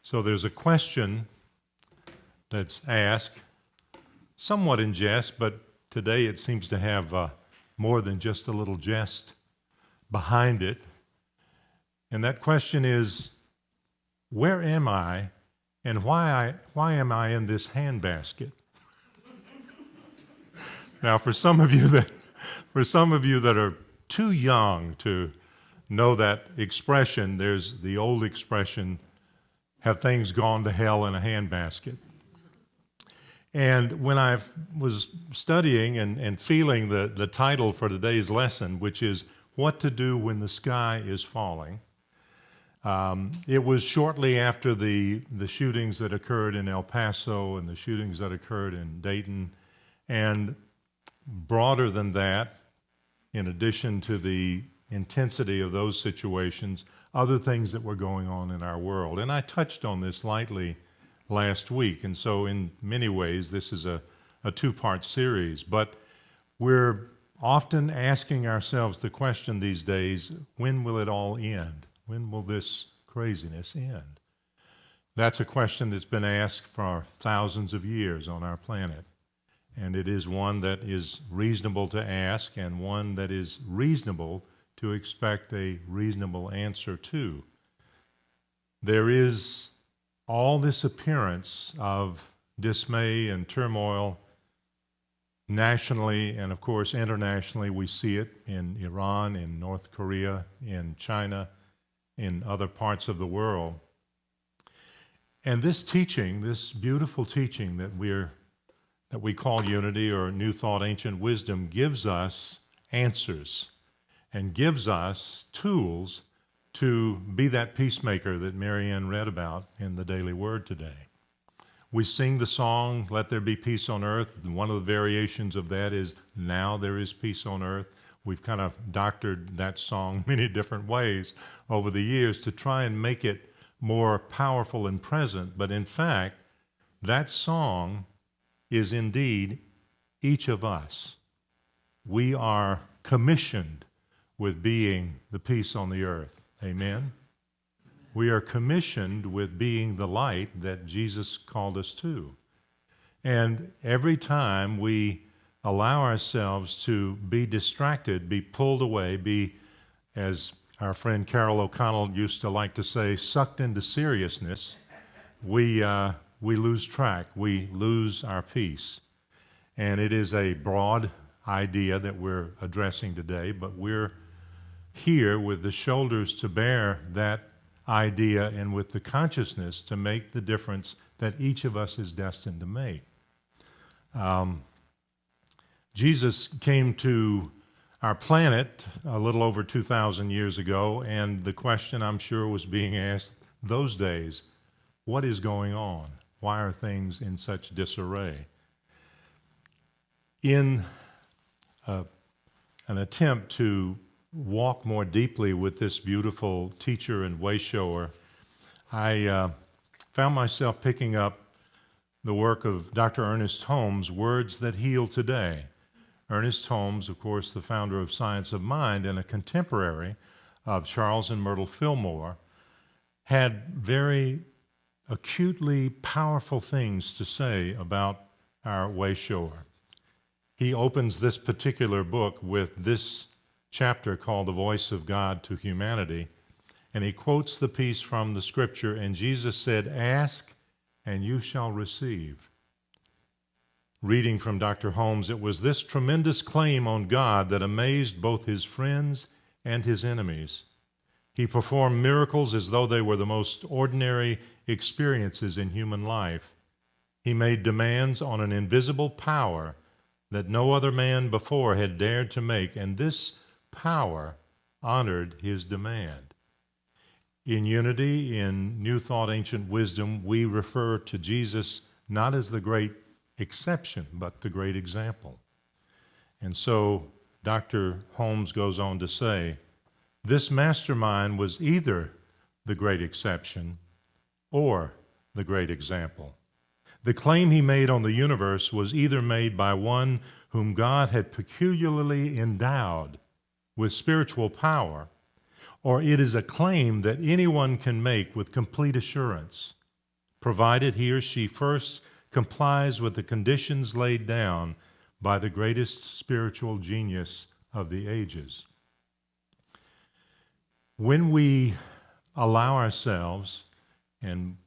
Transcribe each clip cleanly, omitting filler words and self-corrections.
So there's a question that's asked, somewhat in jest, but today it seems to have more than just a little jest behind it. And that question is, where am I and why am I in this handbasket? Now, for some of you that are too young to know that expression, there's the old expression, have things gone to hell in a handbasket? And when I was studying and feeling the title for today's lesson, which is What to Do When the Sky is Falling, it was shortly after the shootings that occurred in El Paso and the shootings that occurred in Dayton. And broader than that, in addition to the intensity of those situations, other things that were going on in our world. And I touched on this lightly last week, and so in many ways this is a two-part series. But we're often asking ourselves the question these days, when will it all end? When will this craziness end? That's a question that's been asked for thousands of years on our planet. And it is one that is reasonable to ask and one that is reasonable to expect a reasonable answer to. There is all this appearance of dismay and turmoil nationally, and of course internationally. We see it in Iran, in North Korea, in China, in other parts of the world. And this teaching, this beautiful teaching that we call unity or New Thought, Ancient Wisdom, gives us answers and gives us tools to be that peacemaker that Marianne read about in the Daily Word today. We sing the song, Let There Be Peace on Earth. One of the variations of that is, Now There Is Peace on Earth. We've kind of doctored that song many different ways over the years to try and make it more powerful and present. But in fact, that song is indeed each of us. We are commissioned with being the peace on the earth. Amen? We are commissioned with being the light that Jesus called us to. And every time we allow ourselves to be distracted, be pulled away, be, as our friend Carol O'Connell used to like to say, sucked into seriousness, we lose track. We lose our peace. And it is a broad idea that we're addressing today, but we're here with the shoulders to bear that idea and with the consciousness to make the difference that each of us is destined to make. Jesus came to our planet a little over 2,000 years ago, and the question I'm sure was being asked those days, what is going on? Why are things in such disarray? In an attempt to walk more deeply with this beautiful teacher and wayshower, I found myself picking up the work of Dr. Ernest Holmes, Words That Heal Today. Ernest Holmes, of course, the founder of Science of Mind and a contemporary of Charles and Myrtle Fillmore, had very acutely powerful things to say about our wayshower. He opens this particular book with this chapter called The Voice of God to Humanity, and he quotes the piece from the scripture, and Jesus said, "Ask, and you shall receive." Reading from Dr. Holmes, it was this tremendous claim on God that amazed both his friends and his enemies. He performed miracles as though they were the most ordinary experiences in human life. He made demands on an invisible power that no other man before had dared to make, and this power honored his demand. In unity, in New Thought, Ancient Wisdom, we refer to Jesus not as the great exception, but the great example. And so Dr. Holmes goes on to say, this mastermind was either the great exception or the great example. The claim he made on the universe was either made by one whom God had peculiarly endowed with spiritual power, or it is a claim that anyone can make with complete assurance provided he or she first complies with the conditions laid down by the greatest spiritual genius of the ages. When we allow ourselves, and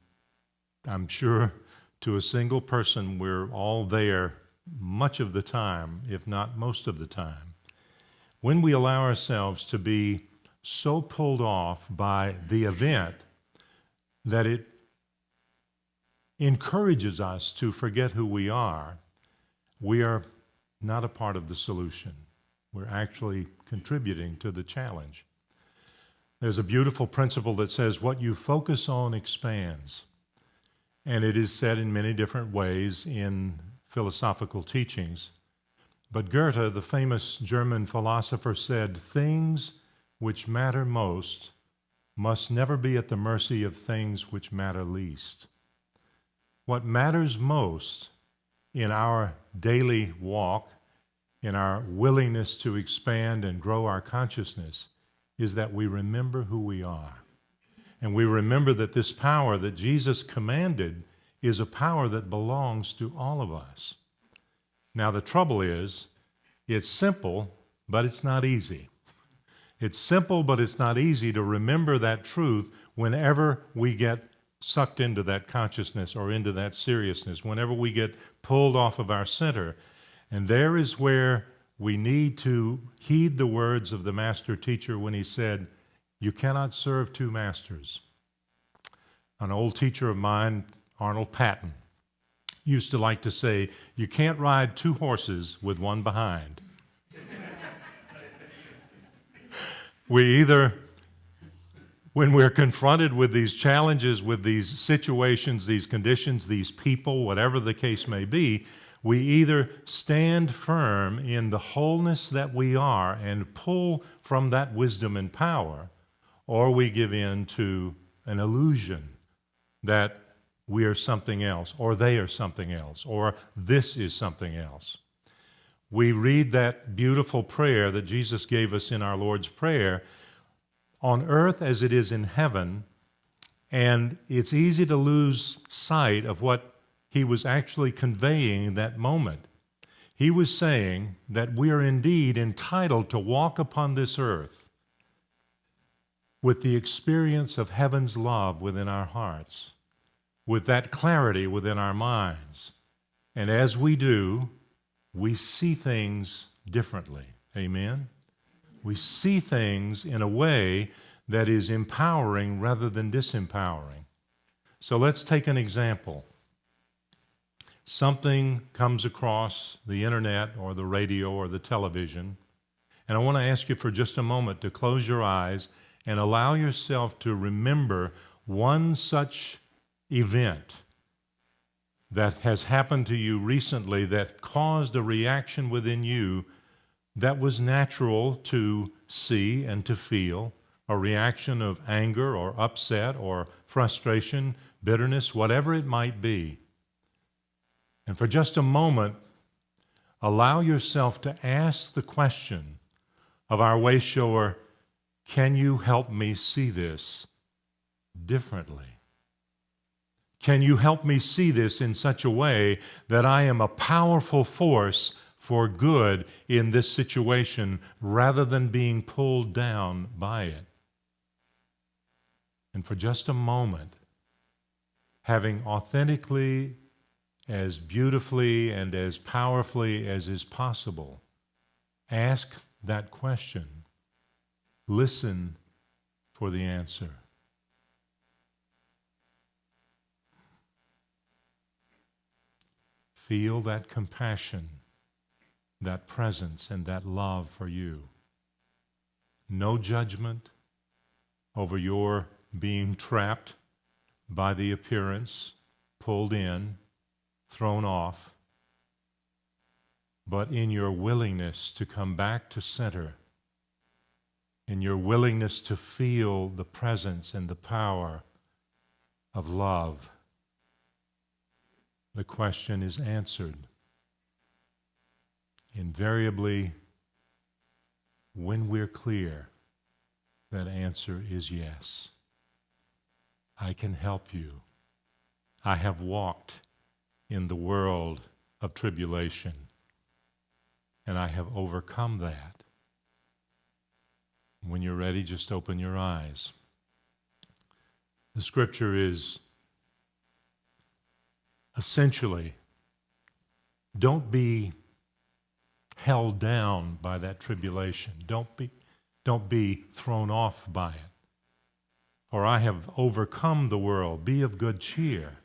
I'm sure to a single person we're all there much of the time, if not most of the time, when we allow ourselves to be so pulled off by the event that it encourages us to forget who we are not a part of the solution. We're actually contributing to the challenge. There's a beautiful principle that says what you focus on expands. And it is said in many different ways in philosophical teachings. But Goethe, the famous German philosopher, said, "Things which matter most must never be at the mercy of things which matter least." What matters most in our daily walk, in our willingness to expand and grow our consciousness, is that we remember who we are. And we remember that this power that Jesus commanded is a power that belongs to all of us. Now, the trouble is, it's simple, but it's not easy. It's simple, but it's not easy to remember that truth whenever we get sucked into that consciousness or into that seriousness, whenever we get pulled off of our center. And there is where we need to heed the words of the master teacher when he said, "You cannot serve two masters." An old teacher of mine, Arnold Patton, used to like to say, "You can't ride two horses with one behind." When we're confronted with these challenges, with these situations, these conditions, these people, whatever the case may be, we either stand firm in the wholeness that we are and pull from that wisdom and power, or we give in to an illusion that we are something else, or they are something else, or this is something else. We read that beautiful prayer that Jesus gave us in our Lord's Prayer, "On earth as it is in heaven," and it's easy to lose sight of what he was actually conveying in that moment. He was saying that we are indeed entitled to walk upon this earth with the experience of heaven's love within our hearts, with that clarity within our minds. And as we do, we see things differently. Amen? We see things in a way that is empowering rather than disempowering. So let's take an example. Something comes across the internet or the radio or the television, and I want to ask you for just a moment to close your eyes and allow yourself to remember one such event that has happened to you recently that caused a reaction within you that was natural to see and to feel, a reaction of anger or upset or frustration, bitterness, whatever it might be. And for just a moment, allow yourself to ask the question of our Wayshower, "Can you help me see this differently? Can you help me see this in such a way that I am a powerful force for good in this situation rather than being pulled down by it?" And for just a moment, having authentically, as beautifully and as powerfully as is possible, ask that question. Listen for the answer. Feel that compassion, that presence, and that love for you. No judgment over your being trapped by the appearance, pulled in, thrown off, but in your willingness to come back to center, in your willingness to feel the presence and the power of love, the question is answered. Invariably, when we're clear, that answer is yes. I can help you. I have walked in the world of tribulation, and I have overcome that. When you're ready, just open your eyes. The scripture is essentially, don't be held down by that tribulation. Don't be thrown off by it. For I have overcome the world. Be of good cheer,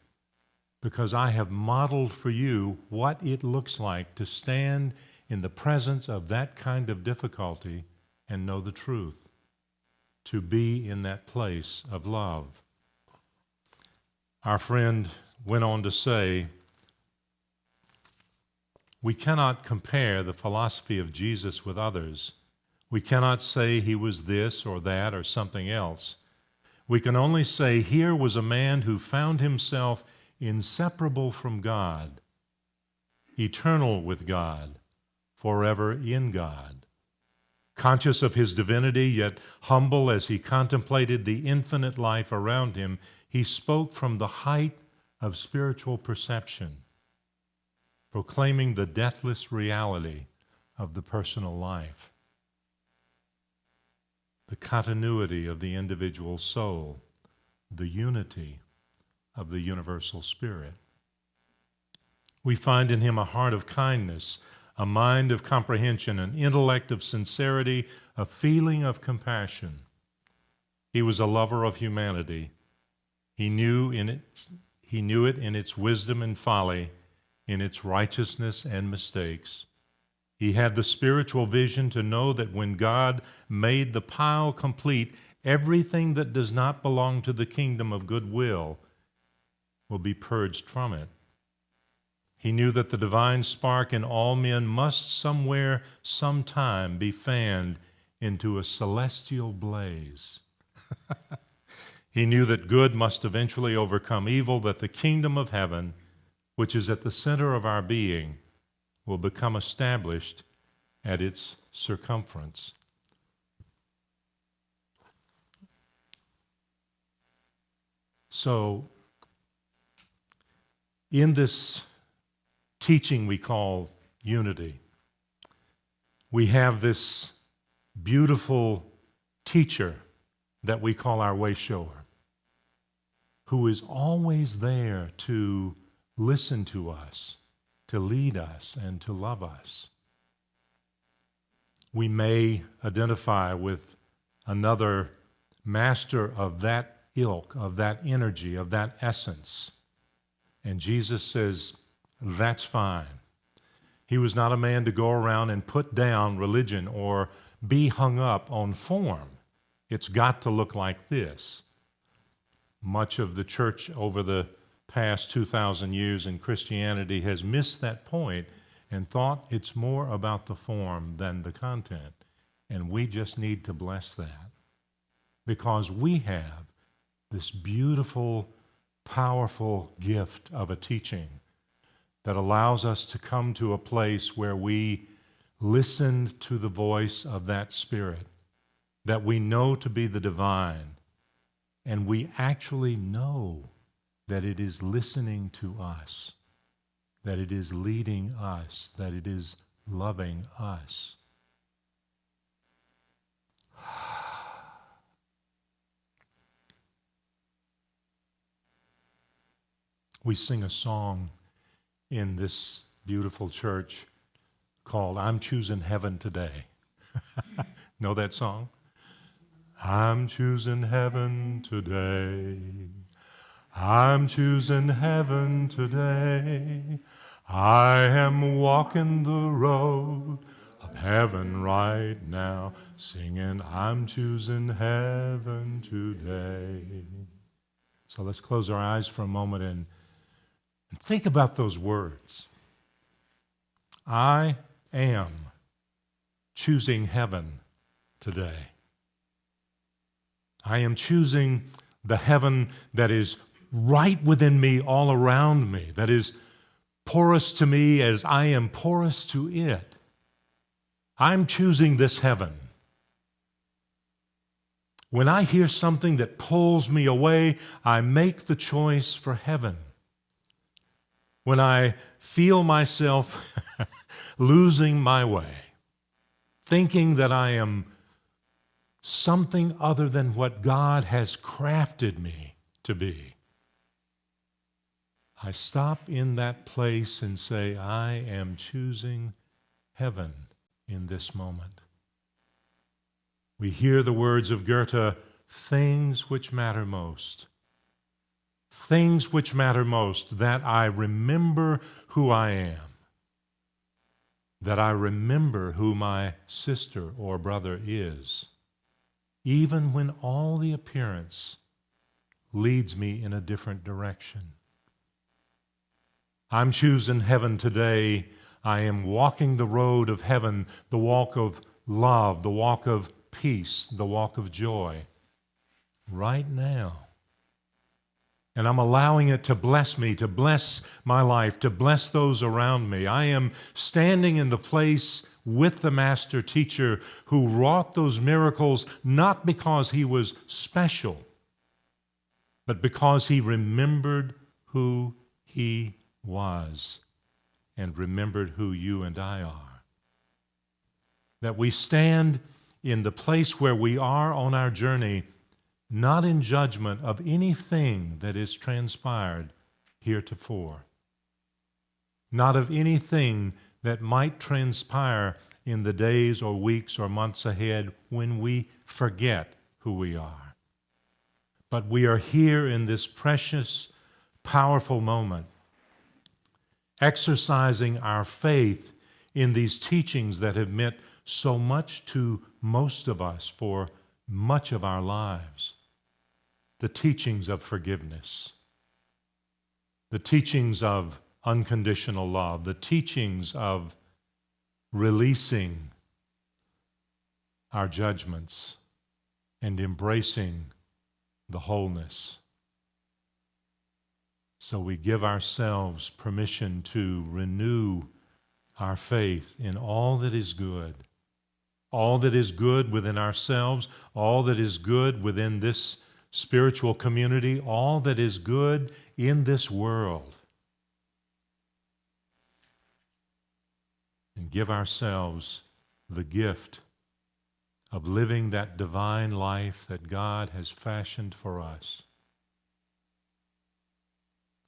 because I have modeled for you what it looks like to stand in the presence of that kind of difficulty and know the truth, to be in that place of love. Our friend went on to say, we cannot compare the philosophy of Jesus with others. We cannot say he was this or that or something else. We can only say here was a man who found himself inseparable from God, eternal with God, forever in God. Conscious of his divinity, yet humble as he contemplated the infinite life around him, he spoke from the height of spiritual perception, proclaiming the deathless reality of the personal life, the continuity of the individual soul, the unity of the universal spirit. We find in him a heart of kindness, a mind of comprehension, an intellect of sincerity, a feeling of compassion. He was a lover of humanity. He knew it in its wisdom and folly, in its righteousness and mistakes. He had the spiritual vision to know that when God made the pile complete, everything that does not belong to the kingdom of goodwill will be purged from it. He knew that the divine spark in all men must somewhere, sometime be fanned into a celestial blaze. He knew that good must eventually overcome evil, that the kingdom of heaven, which is at the center of our being, will become established at its circumference. So, in this teaching we call unity, we have this beautiful teacher that we call our Wayshower, who is always there to listen to us, to lead us, and to love us. We may identify with another master of that ilk, of that energy, of that essence. And Jesus says, that's fine. He was not a man to go around and put down religion or be hung up on form. It's got to look like this. Much of the church over the past 2,000 years in Christianity has missed that point and thought it's more about the form than the content. And we just need to bless that, because we have this beautiful, powerful gift of a teaching that allows us to come to a place where we listen to the voice of that Spirit that we know to be the divine, and we actually know that it is listening to us, that it is leading us, that it is loving us. We sing a song in this beautiful church called I'm Choosing Heaven Today. Know that song? I'm choosing heaven today. I'm choosing heaven today. I am walking the road of heaven right now, singing I'm choosing heaven today. So let's close our eyes for a moment and think about those words. I am choosing heaven today. I am choosing the heaven that is right within me, all around me, that is porous to me as I am porous to it. I'm choosing this heaven. When I hear something that pulls me away, I make the choice for heaven. when I feel myself losing my way, thinking that I am something other than what God has crafted me to be, I stop in that place and say, I am choosing heaven in this moment. We hear the words of Goethe, things which matter most. Things which matter most, that I remember who I am, that I remember who my sister or brother is, even when all the appearance leads me in a different direction. I'm choosing heaven today. I am walking the road of heaven, the walk of love, the walk of peace, the walk of joy, right now. And I'm allowing it to bless me, to bless my life, to bless those around me. I am standing in the place with the master teacher who wrought those miracles not because he was special, but because he remembered who he was and remembered who you and I are. That we stand in the place where we are on our journey, not in judgment of anything that is transpired heretofore, not of anything that might transpire in the days or weeks or months ahead when we forget who we are. But we are here in this precious, powerful moment, exercising our faith in these teachings that have meant so much to most of us for much of our lives. The teachings of forgiveness, the teachings of unconditional love, the teachings of releasing our judgments and embracing the wholeness. So we give ourselves permission to renew our faith in all that is good within ourselves, all that is good within this spiritual community, all that is good in this world. And give ourselves the gift of living that divine life that God has fashioned for us.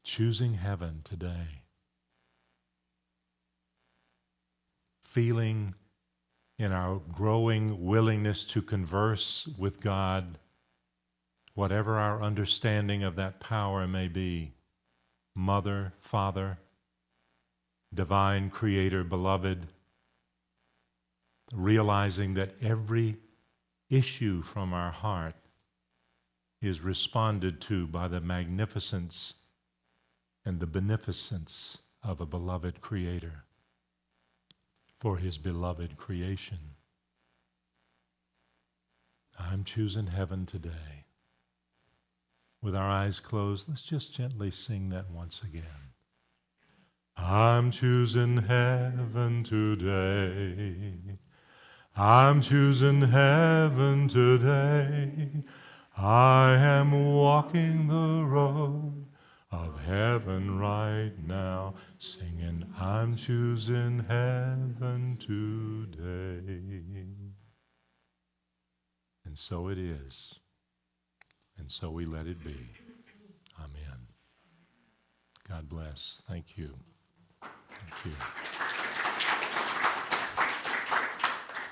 Choosing heaven today. Feeling in our growing willingness to converse with God, whatever our understanding of that power may be, Mother, Father, divine Creator, beloved, realizing that every issue from our heart is responded to by the magnificence and the beneficence of a beloved Creator for His beloved creation. I'm choosing heaven today. With our eyes closed, let's just gently sing that once again. I'm choosing heaven today. I'm choosing heaven today. I am walking the road of heaven right now, singing, I'm choosing heaven today. And so it is. And so we let it be. Amen. God bless. Thank you. Thank you.